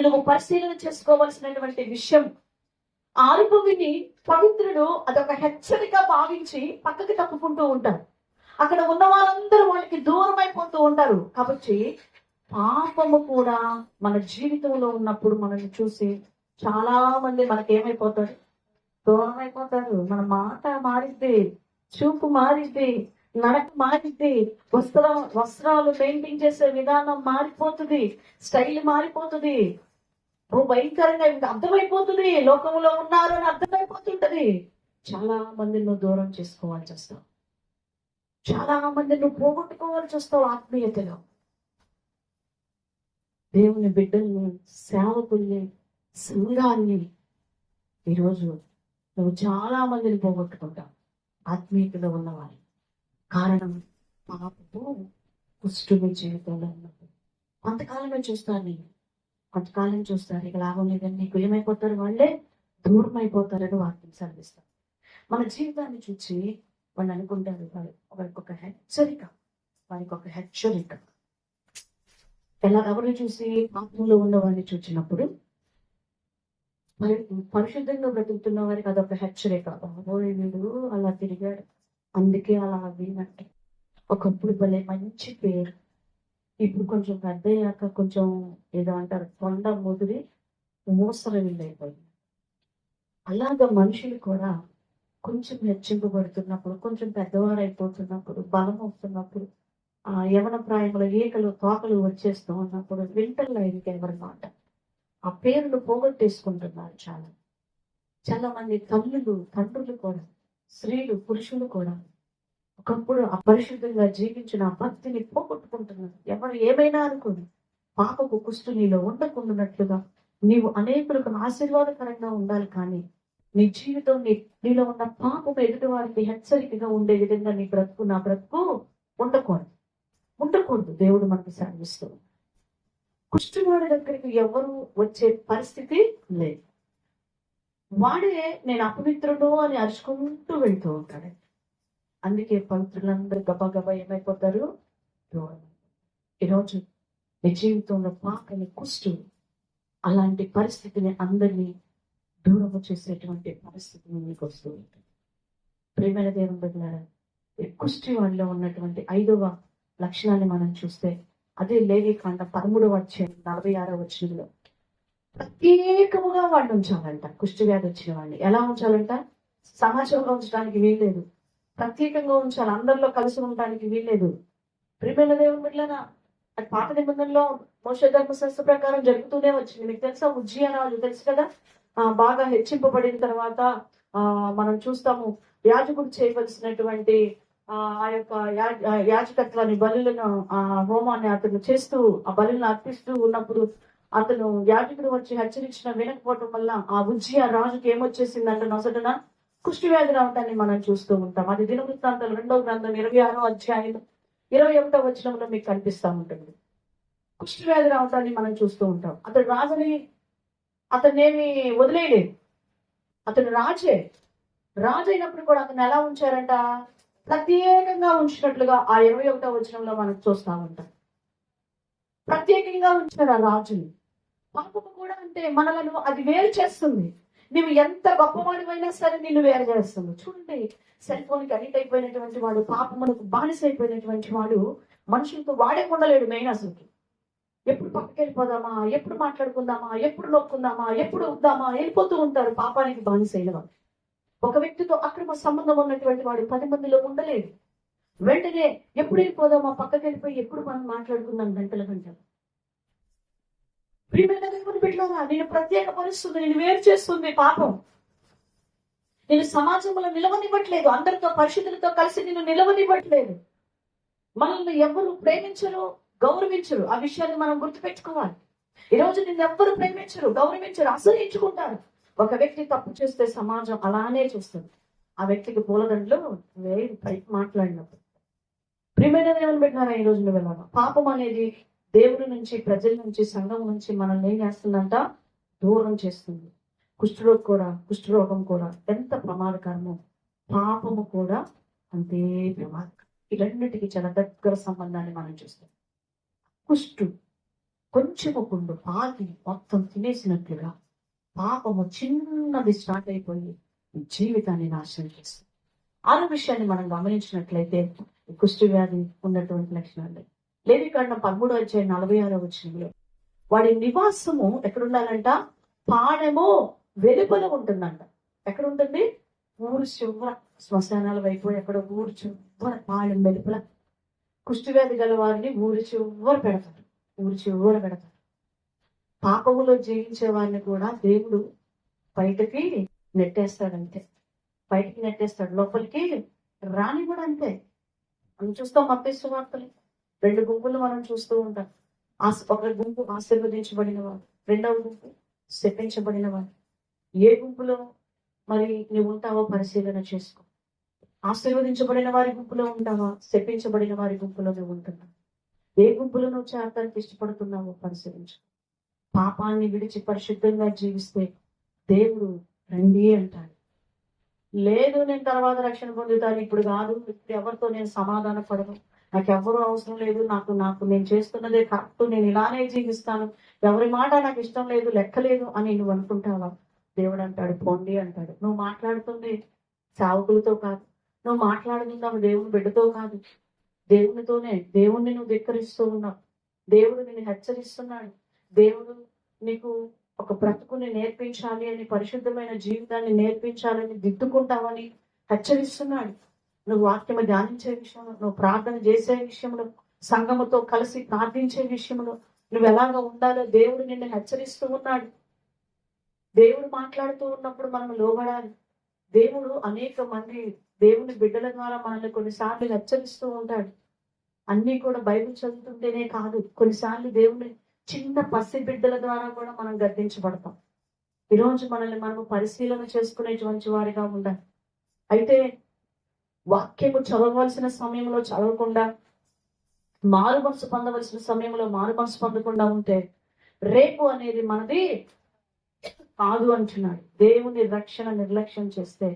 నువ్వు పరిశీలన చేసుకోవాల్సినటువంటి విషయం, ఆరుపు విని పవిత్రుడు అదొక హెచ్చరిక భావించి పక్కకి తప్పుకుంటూ ఉంటారు. అక్కడ ఉన్న వాళ్ళందరూ వాళ్ళకి దూరం అయిపోతూ ఉంటారు. కాబట్టి పాపము కూడా మన జీవితంలో ఉన్నప్పుడు మనల్ని చూసి చాలా మంది మనకేమైపోతారు? దూరం అయిపోతారు. మన మాట మారిద్ది, చూపు మారిద్ది, నడక మారిద్ది, వస్త్రాలు పెయింటింగ్ చేసే విధానం మారిపోతుంది, స్టైల్ మారిపోతుంది. భయంకరంగా అర్థమైపోతుంది, లోకంలో ఉన్నారు అని అర్థమైపోతుంటది. చాలా మందిని నువ్వు దూరం చేసుకోవాల్సి వస్తావు. చాలా మందిని నువ్వు పోగొట్టుకోవాల్సి వస్తావు ఆత్మీయతలో. దేవుని బిడ్డల్ని, సేవకుల్ని, సంఘాన్ని ఈరోజు నువ్వు చాలా మందిని పోగొట్టుకుంటావు ఆత్మీయతలో ఉన్నవాళ్ళు. కారణం పాపపు కుష్ఠుని జీవితంలో ఉన్నప్పుడు. కొంతకాలమే చూస్తారు ఇక లాభం లేదని నీకు ఏమైపోతారు? వాళ్ళే దూరం అయిపోతారని వాక్యం సాధిస్తారు. మన జీవితాన్ని చూసి వాళ్ళు అనుకుంటారు వారికి ఒక హెచ్చరిక. ఎలా ఎవరిని చూసి? పాపంలో ఉన్న వారిని చూసినప్పుడు పరిశుద్ధంగా బ్రతుకుతున్న వారికి అదొక హెచ్చరిక. వీడు అలా తిరిగాడు, అందుకే అలా అవినట్టు. ఒకప్పుడు భలే మంచి పేరు, ఇప్పుడు కొంచెం పెద్ద అయ్యాక కొంచెం ఏదో అంటారు కొండ ముదిరి మోసరవిల్లైపోయింది. అలాగా మనుషులు కూడా కొంచెం హెచ్చింపబడుతున్నప్పుడు, కొంచెం పెద్దవారు అయిపోతున్నప్పుడు, బలం వస్తున్నప్పుడు, యవన ప్రాయంలో తోకలు వచ్చేస్తూ ఉన్నప్పుడు వింటర్లో ఎవరి మాట ఆ పేరును పోగొట్టేసుకుంటున్నారు. చాలా మంది తండ్రులు కూడా, స్త్రీలు, పురుషులు కూడా ఒకప్పుడు అపరిశుద్ధంగా జీవించిన ఆ భక్తిని పోగొట్టుకుంటున్నారు. ఎవరు ఏమైనా అనుకోండి, పాపపు కుష్టు నీలో ఉండకుండానట్లుగా నీవు అనేకులకు ఆశీర్వాదకరంగా ఉండాలి. కానీ నీ జీవితం నీలో ఉన్న పాపం ఎదుటి వారికి హెచ్చరికగా ఉండే విధంగా నా బ్రతుకు ఉండకూడదు. దేవుడు మనకు సాధిస్తూ కుష్ఠవాడి దగ్గరికి ఎవరు వచ్చే పరిస్థితి లేదు. వాడే నేను అపవిత్రుడు అని అరుచుకుంటూ వెళ్తూ ఉంటాడు. అందుకే పవిత్రులందరూ గబా ఏమైపోతారు? దూరం. ఈరోజు నీ జీవితంలో పాకని కుష్టు అలాంటి పరిస్థితిని అందరినీ దూరము చేసేటువంటి పరిస్థితి మీకు వస్తూ ఉంటుంది. ప్రియమైన దేవుని బిడ్డలారా, ఈ కుష్టి వాళ్ళలో ఉన్నటువంటి 5వ లక్షణాన్ని మనం చూస్తే అదే లేవికాండ 13వ అధ్యాయం 46వ వచనంలో ప్రత్యేకముగా వాళ్ళు ఉంచాలంట. కుష్టి వ్యాధి వచ్చిన వాడిని ఎలా ఉంచాలంట? సమాజంలో ఉంచడానికి వీల్లేదు, ప్రత్యేకంగా ఉంచాలి, అందరిలో కలిసి ఉండడానికి వీల్లేదు. ప్రియమైన దేవుని బిడ్డలారా, అది పాత నిబంధనలో మోషే ధర్మశాస్త్ర ప్రకారం జరుగుతూనే వచ్చింది. మీకు తెలుసా? ఉజ్జియా రాజు తెలుసు కదా, బాగా హెచ్చింపబడిన తర్వాత మనం చూస్తాము యాజకుడు చేయవలసినటువంటి ఆ యొక్క యాజకత్వాన్ని బలులను హోమాన్ని అతను చేస్తూ ఆ బలులను అర్పిస్తూ ఉన్నప్పుడు అతను యాజకుడు వచ్చి హెచ్చరించిన వినకపోవటం వల్ల ఆ ఉజ్జియా రాజుకి ఏమొచ్చేసిందంటే నొసటన కుష్టి వ్యాధి రావటాన్ని మనం చూస్తూ ఉంటాం. అది దినవృత్తాంతాలు 2వ గ్రంథం 26వ అధ్యాయం 21వ వచనంలో మీకు కనిపిస్తూ ఉంటుంది. కుష్టి వ్యాధి రావటాన్ని మనం చూస్తూ ఉంటాం. అతడు రాజుని అతన్నేమి వదిలేయలేదు, అతను రాజు అయినప్పుడు కూడా అతను ఎలా ఉంచారంట? ప్రత్యేకంగా ఉంచినట్లుగా ఆ 21వ వచనంలో మనం చూస్తా ఉంటాం. ప్రత్యేకంగా ఉంచారు ఆ రాజుని. పాపము కూడా అంటే మనలను అది వేరు చేస్తుంది. నువ్వు ఎంత గొప్పవాడివైనా సరే నిన్ను వేరు చేస్తుంది. చూడండి, సెల్ ఫోన్కి అడిక్ట్ అయిపోయినటువంటి వాడు, పాపమునకు బానిస అయిపోయినటువంటి వాడు మనుషులతో వాడే ఉండలేడు. మెయిన్ అసలుకి ఎప్పుడు పక్కకి వెళ్ళిపోదామా, ఎప్పుడు మాట్లాడుకుందామా, ఎప్పుడు నొక్కుందామా, ఎప్పుడు వద్దామా వెళ్ళిపోతూ ఉంటారు పాపానికి బానిసైన వాడు. ఒక వ్యక్తితో అక్రమ సంబంధం ఉన్నటువంటి వాడు 10 మందిలో ఉండలేడు. వెంటనే ఎప్పుడు వెళ్ళిపోదామా, పక్కకి వెళ్ళిపోయి ఎప్పుడు మనం మాట్లాడుకుందాం గంటల గంటలు. ప్రియమైన దేవుని బిడ్డలారా, నేను ప్రత్యేకపరుస్తుంది, నేను వేరు చేస్తుంది పాపం. నేను సమాజంలో నిలవనివ్వట్లేదు, అందరితో పరిశుద్ధులతో కలిసి నేను నిలవనివ్వట్లేదు. మనల్ని ఎవరు ప్రేమించరు, గౌరవించరు. ఆ విషయాన్ని మనం గుర్తుపెట్టుకోవాలి. ఈరోజు నిన్ను ఎవ్వరు ప్రేమించరు, గౌరవించరు, అసహించుకుంటారు. ఒక వ్యక్తి తప్పు చేస్తే సమాజం అలానే చూస్తుంది. ఆ వ్యక్తికి పూలదండలు వేరు పైకి మాట్లాడినప్పుడు. ప్రియమైన దేవుని పెట్టినారా ఈ రోజు నువ్వు వెళ్ళాలి. పాపం అనేది దేవుడి నుంచి, ప్రజల నుంచి, సంఘం నుంచి మనల్ని ఏం చేస్తుందంట? దూరం చేస్తుంది. కుష్ఠరోగం కూడా ఎంత ప్రమాదకరమో పాపము కూడా అంతే ప్రమాదకరం. ఈ రెండింటికి చాలా దగ్గర సంబంధాన్ని మనం చూస్తాం. కుష్టు కొంచెము పుండు పాకి మొత్తం తినేసినట్లుగా పాపము చిన్నది స్టార్ట్ అయిపోయి జీవితాన్ని నాశనం చేస్తుంది. ఆరో విషయాన్ని మనం గమనించినట్లయితే కుష్టి వ్యాధి ఉన్నటువంటి లక్షణాలు లేవికాండం 13వ అధ్యాయం 46వ వచనంలో వాడి నివాసము ఎక్కడుండాలంట? పాడెము వెలుపల ఉంటుందంట. ఎక్కడ ఉంటుంది? ఊరు చివర, శ్మశానాల వైపు ఎక్కడ ఊరు చివర పాడెం వెలుపల. కుష్టి వ్యాధి గల వారిని ఊరి చివర పెడతారు. పాపములో జీవించే వారిని కూడా దేవుడు బయటకి నెట్టేస్తాడంతే. బయటికి నెట్టేస్తాడు, లోపలికి రాని కూడా అంతే. మనం చూస్తాం మత్తయి సువార్తలు 2 గుంపులు మనం చూస్తూ ఉంటాం. ఒక గుంపు ఆశీర్వదించబడిన వాడు, రెండవ గుంపు శపించబడిన వాడు. ఏ గుంపులో మరి నువ్వు ఉంటావో పరిశీలన చేసుకో. ఆశీర్వదించబడిన వారి గుంపులో ఉంటావా, శపించబడిన వారి గుంపులో నువ్వు ఉంటున్నావు? ఏ గుంపులో నువ్వు చేరడానికి ఇష్టపడుతున్నావో పరిశీలించు. పాపాన్ని విడిచి పరిశుద్ధంగా జీవిస్తే దేవుడు రండి అంటాడు. లేదు, నేను తర్వాత రక్షణ పొందుతాను, ఇప్పుడు కాదు, ఇప్పుడు ఎవరితో నేను సమాధాన పడను, నాకు ఎవరు అవసరం లేదు, నాకు నేను చేస్తున్నదే కరెక్ట్, నేను ఇలానే జీవిస్తాను, ఎవరి మాట నాకు ఇష్టం లేదు, లెక్కలేదు అని నువ్వు అనుకుంటావా? దేవుడు అంటాడు పోండి అంటాడు. నువ్వు మాట్లాడుతుంది సేవకులతో కాదు, నువ్వు మాట్లాడుతున్నావు దేవుని బిడ్డతో కాదు, దేవునితోనే. దేవుణ్ణి నువ్వు ధిక్కరిస్తూ ఉన్నావు. దేవుడు నిన్ను హెచ్చరిస్తున్నాడు. దేవుడు నీకు ఒక బ్రతుకుని నేర్పించాలి అని, పరిశుద్ధమైన జీవితాన్ని నేర్పించాలని, దిద్దుకుంటావని హెచ్చరిస్తున్నాడు. నువ్వు వాక్యము ధ్యానించే విషయంలో, నువ్వు ప్రార్థన చేసే విషయంలో, సంఘముతో కలిసి ప్రార్థించే విషయంలో నువ్వు ఎలాగ ఉండాలో దేవుడు నిన్ను హెచ్చరిస్తూ ఉన్నాడు. దేవుడు మాట్లాడుతూ ఉన్నప్పుడు మనం లోబడాలి. దేవుడు అనేక మంది దేవుని బిడ్డల ద్వారా మనల్ని కొన్నిసార్లు హెచ్చరిస్తూ ఉంటాడు. అన్నీ కూడా బైబిల్ చదువుతుంటేనే కాదు, కొన్నిసార్లు దేవుని చిన్న పసి బిడ్డల ద్వారా కూడా మనం గద్దించబడతాం. ఈరోజు మనల్ని మనము పరిశీలన చేసుకునేటువంటి వారిగా ఉండాలి. అయితే వాక్యము చదవవలసిన సమయంలో చదవకుండా, మారు మనసు పొందవలసిన సమయంలో మారు మనసు పొందకుండా ఉంటే రేపు అనేది మనది కాదు అంటున్నాడు. దేవుని రక్షణ నిర్లక్ష్యం చేస్తే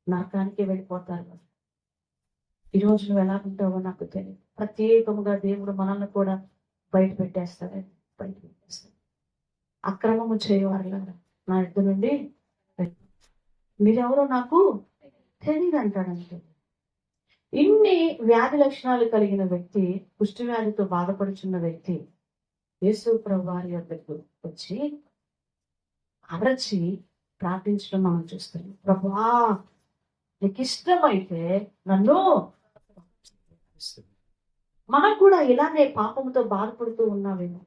నరకానికి వెళ్ళిపోతారు. ఈ రోజు నువ్వు ఎలా ఉంటావో నాకు తెలియదు. ప్రత్యేకముగా దేవుడు మనల్ని కూడా బయట పెట్టేస్తాడండి. బయట పెట్టేస్తాడు. అక్రమము చేయవారులారా నా ఇంటి నుండి మీరెవరో నాకు తెలియదు అంటాడంటే. ఇన్ని వ్యాధి లక్షణాలు కలిగిన వ్యక్తి, కుష్టి వ్యాధితో బాధపడుచున్న వ్యక్తి యేసు ప్రభువు వారి యొద్దకు వచ్చి అరచి ప్రార్థించడం మనం చూస్తున్నాం. ప్రభువా నీకు ఇష్టమైతే నన్ను. మనం కూడా ఇలానే పాపంతో బాధపడుతూ ఉన్నావేమో.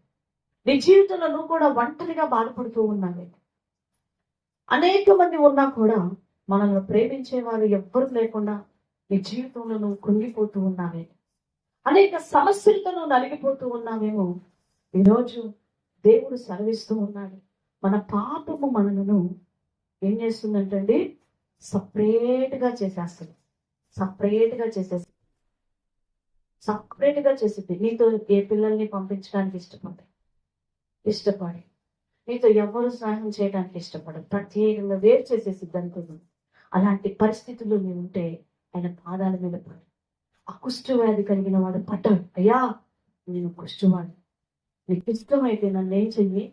నీ జీవితంలో నువ్వు కూడా ఒంటరిగా బాధపడుతూ ఉన్నావేమో. అనేక మంది ఉన్నా కూడా మనల్ని ప్రేమించే వారు ఎవ్వరూ లేకుండా నీ జీవితంలో నువ్వు కృంగిపోతూ ఉన్నావేమో. అనేక సమస్యలతో నువ్వు నలిగిపోతూ ఉన్నావేమో. ఈరోజు దేవుడు సెలవిస్తూ ఉన్నాడు. మన పాపము మనను ఏం చేస్తుందంటండి? సపరేట్గా చేసేస్తుంది. సపరేట్గా చేసేది. నీతో ఏ పిల్లల్ని పంపించడానికి ఇష్టపడి నీతో ఎవరు స్నేహం చేయడానికి ఇష్టపడదు. ప్రత్యేకంగా వేరు చేసేసి దాంతో. అలాంటి పరిస్థితుల్లో నీవు ఉంటే ఆయన పాదాల మీద పడు. ఆ కుష్ఠవ్యాధి కలిగిన వాడు పడ్డాడు. అయ్యా నేను కుష్ఠవాడు, నీకు ఇష్టమైతే నన్ను ఏం చెయ్యి,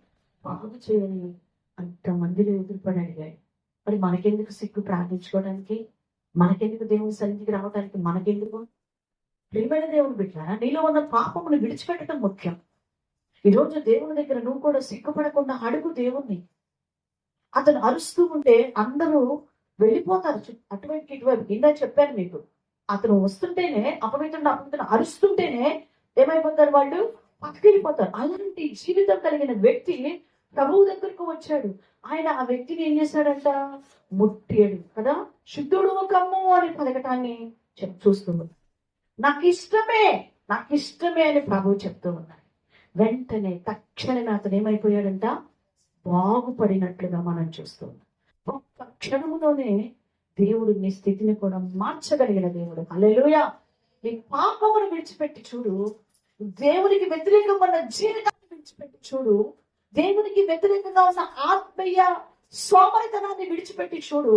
బాగు చేయని అంతమందిలో ఎదురుపడి అడిగాడు. మరి మనకెందుకు సిగ్గు ప్రార్థించుకోవడానికి? మనకెందుకు దేవుని సన్నిధికి రావడానికి? మనకెందుకు? ప్రియమైన దేవుని బిడ్డారా, నీలో ఉన్న పాపమును విడిచిపెట్టడం ముఖ్యం. ఈరోజు దేవుని దగ్గర నువ్వు కూడా సిగ్గుపడకుండా అడుగు దేవుణ్ణి. అతను అరుస్తూ ఉంటే అందరూ వెళ్ళిపోతారు అటువైపు ఇటువైపు. కింద చెప్పాను మీకు, అతను వస్తుంటేనే అపవిత్రుడు అరుస్తుంటేనే ఏమైపోతారు? వాళ్ళు పక్కకెళ్ళిపోతారు. అలాంటి జీవితం కలిగిన వ్యక్తి ప్రభువు దగ్గరకు వచ్చాడు. ఆయన ఆ వ్యక్తిని ఏం చేశాడంట? ముట్టాడు కదా. శుద్ధుడు కమ్ము అని పలకటాన్ని చూస్తున్నాడు. నాకు ఇష్టమే అని ప్రభువు చెప్తూ ఉన్నాడు. వెంటనే తక్షణమే అతను ఏమైపోయాడంట? బాగుపడినట్లుగా మనం చూస్తున్నాం. ఒక్క క్షణములోనే దేవుడు నీ స్థితిని కూడా మార్చగలిగిన దేవుడు. హల్లెలూయా. నీ పాపమును విడిచిపెట్టి చూడు. దేవునికి వ్యతిరేకంగా ఉన్న జీవితాన్ని విడిచిపెట్టి చూడు. దేవునికి వ్యతిరేకంగా ఉన్న ఆత్మీయ సోమరితనాన్ని విడిచిపెట్టి చూడు.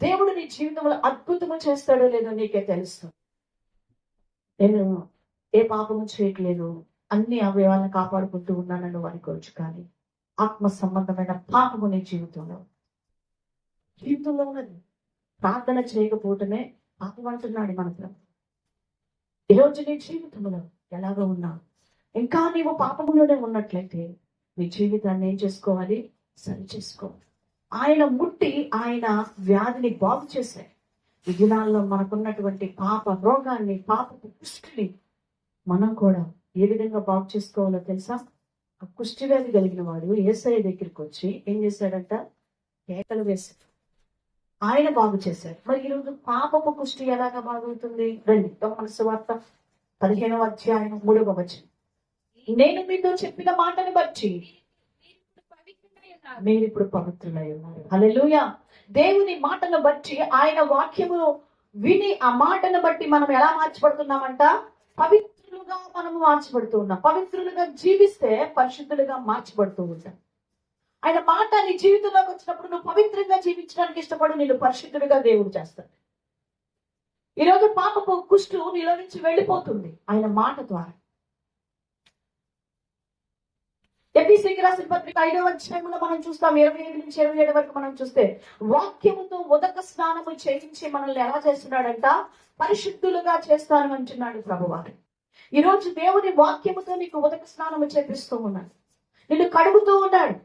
దేవుడు నీ జీవితంలో అద్భుతము చేస్తాడో లేదో నీకే తెలుస్తుంది. నేను ఏ పాపము చేయట్లేదు, అన్ని అవయవాలను కాపాడుకుంటూ ఉన్నానని అనుకోవచ్చు. కానీ ఆత్మ సంబంధమైన పాపము నీ జీవితంలో ఉన్నది. ప్రార్థన చేయకపోవటమే పాపం అంటున్నాడు మన ప్రభు. ఈరోజు నీ జీవితంలో ఎలాగో ఉన్నావు. ఇంకా నీవు పాపములోనే ఉన్నట్లయితే నీ జీవితాన్ని ఏం చేసుకోవాలి? సరి చేసుకోవాలి. ఆయన ముట్టి ఆయన వ్యాధిని బాగు చేశాడు. ఈ దినాల్లో మనకున్నటువంటి పాప రోగాన్ని, పాపపు కుష్టిని మనం కూడా ఏ విధంగా బాగు చేసుకోవాలో తెలుసా? ఆ కుష్టి వ్యాధి కలిగిన వాడు యేసయ్య దగ్గరికి వచ్చి ఏం చేశాడంట? కేకలు వేశాడు. ఆయన బాగు చేశాడు. మరి ఈరోజు పాపపు కుష్టి ఎలాగా బాగుంటుంది? రండి, యోహాను సువార్త 15వ అధ్యాయం 3వ వచనం. నేను మీతో చెప్పిన మాటను బట్టి మీరు ఇప్పుడు పవిత్రులై ఉన్నారు. హల్లెలూయా. దేవుని మాటను బట్టి, ఆయన వాక్యము విని ఆ మాటను బట్టి మనం ఎలా మార్చబడుతున్నామంట? పవిత్రులుగా మనము మార్చబడుతూ ఉన్నాం. పవిత్రులుగా జీవిస్తే పరిశుద్ధులుగా మార్చబడుతూ ఉంటాం. ఆయన మాట నీ జీవితంలోకి వచ్చినప్పుడు నువ్వు పవిత్రంగా జీవించడానికి ఇష్టపడు, నేను పరిశుద్ధుడిగా దేవుడు చేస్తాడు. ఈరోజు పాపపు కుష్టు నీలో నుంచి వెళ్ళిపోతుంది ఆయన మాట ద్వారా. ఎఫెసీయులకు రాసిన పత్రిక 5వ అధ్యాయంలో మనం చూస్తాం, 25 నుంచి 27 వరకు మనం చూస్తే వాక్యముతో ఉదక స్నానము చేయించి మనల్ని ఎలా చేస్తున్నాడంట? పరిశుద్ధులుగా చేస్తాను అంటున్నాడు ప్రభువారు. ఈరోజు దేవుని వాక్యముతో నీకు ఉదక స్నానము చేపిస్తూ ఉన్నాడు, నిన్ను కడుగుతూ ఉన్నాడు.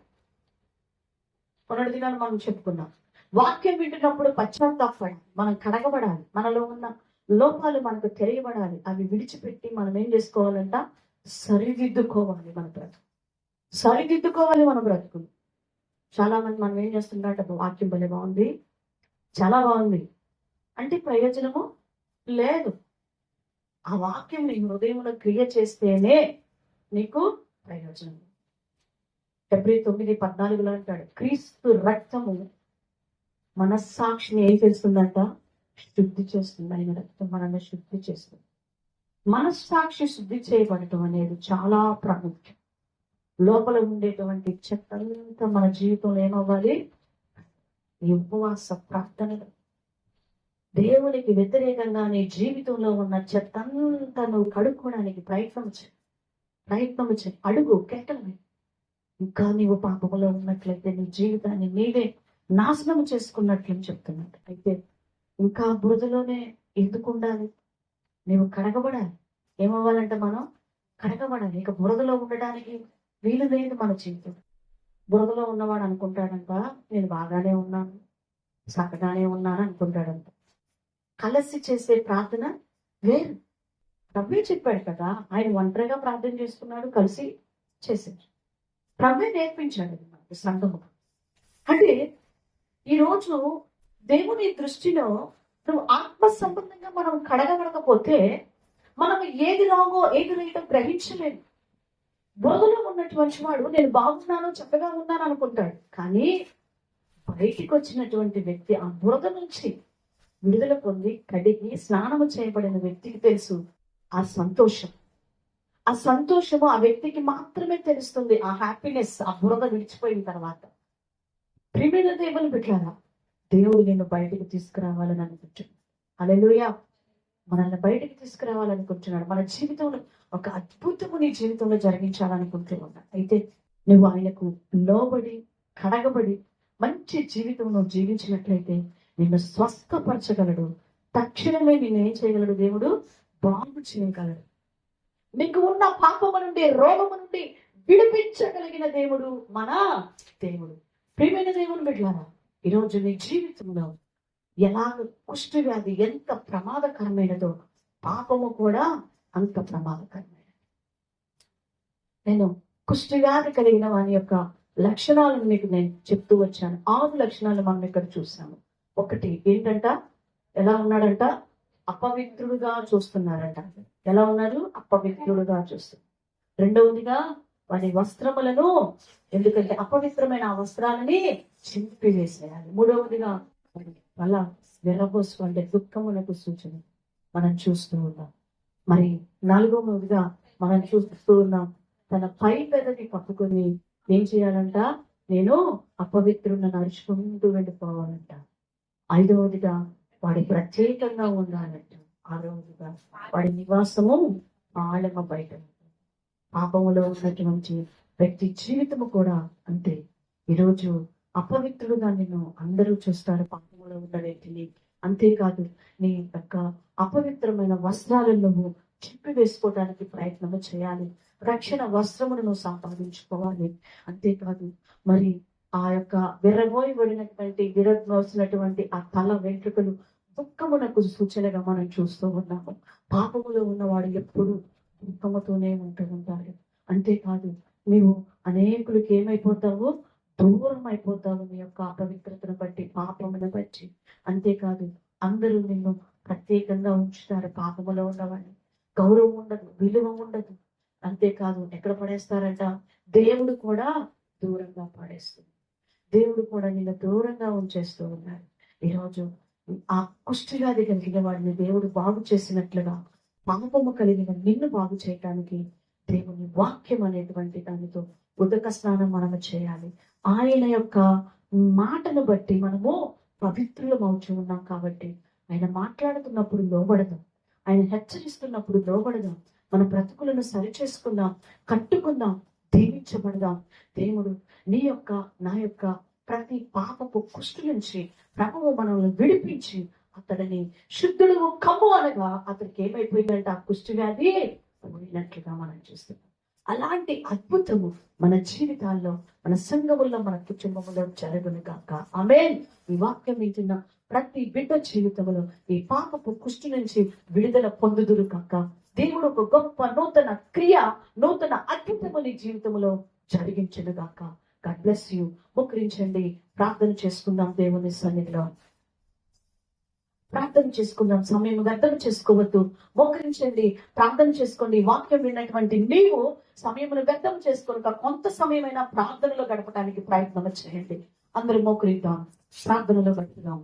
మొన్నటి దినాన్ని మనం చెప్పుకున్నాం, వాక్యం వింటున్నప్పుడు పశ్చాత్తాపడాలి, మనం కడగబడాలి, మనలో ఉన్న లోపాలు మనకు తెలియబడాలి. అవి విడిచిపెట్టి మనం ఏం చేసుకోవాలంట? సరిదిద్దుకోవాలి. మన బ్రతుకు. చాలా మంది మనం ఏం చేస్తుందంట? వాక్యం భలే బాగుంది, చాలా బాగుంది అంటే ప్రయోజనము లేదు. ఆ వాక్యం నీ హృదయంలో క్రియ చేస్తేనే నీకు ప్రయోజనం. ఫిబ్రవరి 9:14 అంటాడు, క్రీస్తు రక్తము మనస్సాక్షిని ఏం చేస్తుందంట? శుద్ధి చేస్తుంది. ఆయన రక్తం మనల్ని శుద్ధి చేస్తుంది. మనస్సాక్షి శుద్ధి చేయబడటం అనేది చాలా ప్రాముఖ్యం. లోపల ఉండేటువంటి చెత్త అంతా మన జీవితంలో ఏమవ్వాలి? ఈ ఉపవాస ప్రార్థనలు దేవునికి వ్యతిరేకంగా నీ జీవితంలో ఉన్న చెత్త అంతా నువ్వు కడుక్కోవడానికి ప్రయత్నం చేయి. అడుగు కెట్టమే. ఇంకా నీవు పాపములో ఉన్నట్లయితే నీ జీవితాన్ని నీవే నాశనం చేసుకున్నట్లని చెప్తున్నాడు. అయితే ఇంకా బురదలోనే ఎందుకు ఉండాలి? నీవు కడగబడాలి. ఏమవ్వాలంటే మనం కడగబడాలి. ఇక బురదలో ఉండడానికి వీలు లేదు మన జీవితం. బురదలో ఉన్నవాడు అనుకుంటాడంట, నేను బాగానే ఉన్నాను, చక్కగానే ఉన్నాను అనుకుంటాడంట. కలిసి చేసే ప్రార్థన వేరు. ప్రభువే చెప్పాడు కదా, ఆయన ఒంటరిగా ప్రార్థన చేసుకున్నాడు, కలిసి చేశాడు. ప్రభువే నేర్పించాడు మనకు సంఘము. అంటే ఈరోజు దేవుని దృష్టిలో నువ్వు ఆత్మ సంబంధంగా మనం కడగబడకపోతే మనం ఏది రాగో ఏది రైటో గ్రహించలేదు. బురదలో ఉన్నటువంటి వాడు నేను బాగున్నాను, చక్కగా ఉన్నాను అనుకుంటాడు. కానీ బయటికి వచ్చినటువంటి వ్యక్తి ఆ బురద నుంచి విడుదల పొంది కడిగి స్నానము చేయబడిన వ్యక్తికి తెలుసు ఆ సంతోషము ఆ వ్యక్తికి మాత్రమే తెలుస్తుంది. ఆ హ్యాపీనెస్ ఆ బురద విడిచిపోయిన తర్వాత. ప్రియమైన దేవుని బిడ్డలారా, దేవుడు నిన్ను బయటికి తీసుకురావాలని అనుకుంటున్నాడు. హల్లెలూయా. మనల్ని బయటికి తీసుకురావాలనుకుంటున్నాడు. మన జీవితంలో ఒక అద్భుతము నీ జీవితంలో జరిగించాలనుకుంటూ ఉన్నాడు. అయితే నువ్వు ఆయనకు లోబడి కడగబడి మంచి జీవితం నువ్వు జీవించినట్లయితే నిన్ను స్వస్థపరచగలడు. తక్షణమే నిన్ను ఏం చేయగలడు? దేవుడు బాగు చేయగలడు. నీకు ఉన్న పాపము నుండి, రోగము నుండి విడిపించగలిగిన దేవుడు మన దేవుడు. ప్రియమైన దేవుని బిడ్డలారా, ఈరోజు నీ జీవితంలో ఎలాగ కుష్ఠవ్యాధి ఎంత ప్రమాదకరమైనదో పాపము కూడా అంత ప్రమాదకరమైనది. నేను కుష్ఠవ్యాధి కలిగిన వాని యొక్క లక్షణాలను మీకు నేను చెప్తూ వచ్చాను. 6 లక్షణాలు మనం ఇక్కడ చూసాము. ఒకటి ఏంటంట, ఎలా ఉన్నాడంట? అపవిత్రుడుగా చూస్తున్నారంట. ఎలా ఉన్నారు? అపవిత్రుడుగా చూస్తున్నారు. రెండవదిగా వారి వస్త్రములను, ఎందుకంటే అపవిత్రమైన ఆ వస్త్రాలని చింపివేసేయాలి. మూడవదిగా అలా విరబోసు అంటే దుఃఖమునకు సూచన మనం చూస్తూ ఉన్నాం. మరి 4వదిగా మనం చూస్తూ ఉన్నాం, తన పై పెదవి కప్పుకొని ఏం చేయాలంట? నేను అపవిత్రులను నడుచుకుంటూ వెళ్ళిపోవాలంట. 5వదిగా వాడి ప్రత్యేకంగా ఉండాలంట. 6వదిగా వాడి నివాసము ఆలమ బయట. పాపములో ఉన్నటువంటి వ్యక్తి జీవితము కూడా అంతే. ఈరోజు అపవిత్రుడుగా నిన్ను అందరూ చూస్తారు, పాపములో ఉన్న వ్యక్తిని. అంతేకాదు, నీ యొక్క అపవిత్రమైన వస్త్రాలను నువ్వు చింపి వేసుకోవడానికి ప్రయత్నము చేయాలి. రక్షణ వస్త్రమును నువ్వు సంపాదించుకోవాలి. అంతేకాదు, మరి ఆ యొక్క విరబోసినటువంటి ఆ తల వెంట్రుకలు దుఃఖమునకు సూచనగా మనం చూస్తూ ఉన్నాము. పాపములో ఉన్నవాడు ఎప్పుడు దుఃఖముతోనే ఉంటూ ఉంటాడు. అంతేకాదు, నీవు అనేకులకి ఏమైపోతావు? దూరం అయిపోతావు నీ యొక్క అపవిత్రతను బట్టి, పాపమును బట్టి. అంతేకాదు, అందరూ నిన్ను ప్రత్యేకంగా ఉంచుతారు. పాపములో ఉన్నవాడిని గౌరవం ఉండదు, విలువ ఉండదు. అంతేకాదు, ఎక్కడ పడేస్తారంట? దేవుడు కూడా దూరంగా పడేస్తుంది. దేవుడు కూడా నిన్ను దూరంగా ఉంచేస్తూ ఉన్నాడు. ఈరోజు ఆ కుష్ఠవ్యాధి కలిగిన వాడిని దేవుడు బాగు చేసినట్లుగా పాపము కలిగిన నిన్ను బాగు చేయటానికి దేవుని వాక్యం అనేటువంటి దానితో ఉదక స్నానం మనము చేయాలి. ఆయన యొక్క మాటను బట్టి మనము పవిత్రులం అవుతూ ఉన్నాం. కాబట్టి ఆయన మాట్లాడుతున్నప్పుడు లోబడదాం, ఆయన హెచ్చరిస్తున్నప్పుడు లోబడదాం. మన బ్రతుకులను సరిచేసుకుందాం, కట్టుకుందాం, దీవించబడదాం. దేవుడు నీ యొక్క నా యొక్క ప్రతి పాపపు కుష్టు నుంచి ప్రభువు మనల్ని విడిపించి అతడిని శుద్ధుడు కమ్ము అనగా అతనికి ఏమైపోయిందంటే ఆ కుష్టి వ్యాధి పోయినట్లుగా మనం చూస్తున్నాం. అలాంటి అద్భుతము మన జీవితాల్లో, మన సంఘముల్లో, మన కుటుంబంలో జరుగును గాక. ఆమేన్. ఈ వాక్యం వింటున్న ప్రతి బిడ్డ జీవితంలో ఈ పాపపు కుష్టి నుంచి విడుదల పొందుదురు గాక. దేవుడు ఒక గొప్ప నూతన క్రియ, నూతన అద్భుతము నీ జీవితంలో జరిగించును గాక. God bless you. మోకరించండి, ప్రార్థన చేసుకుందాం. దేవుని సన్నిధిలో ప్రార్థన చేసుకుందాం. సమయం వ్యర్థం చేసుకోవద్దు. మోకరించండి, ప్రార్థన చేసుకోండి. వాక్యం విన్నటువంటి నీవు సమయమును వ్యర్థం చేసుకోక కొంత సమయమైనా ప్రార్థనలో గడపడానికి ప్రయత్నం చేయండి. అందరూ మోకరిద్దాం, ప్రార్థనలో గడుపుదాం.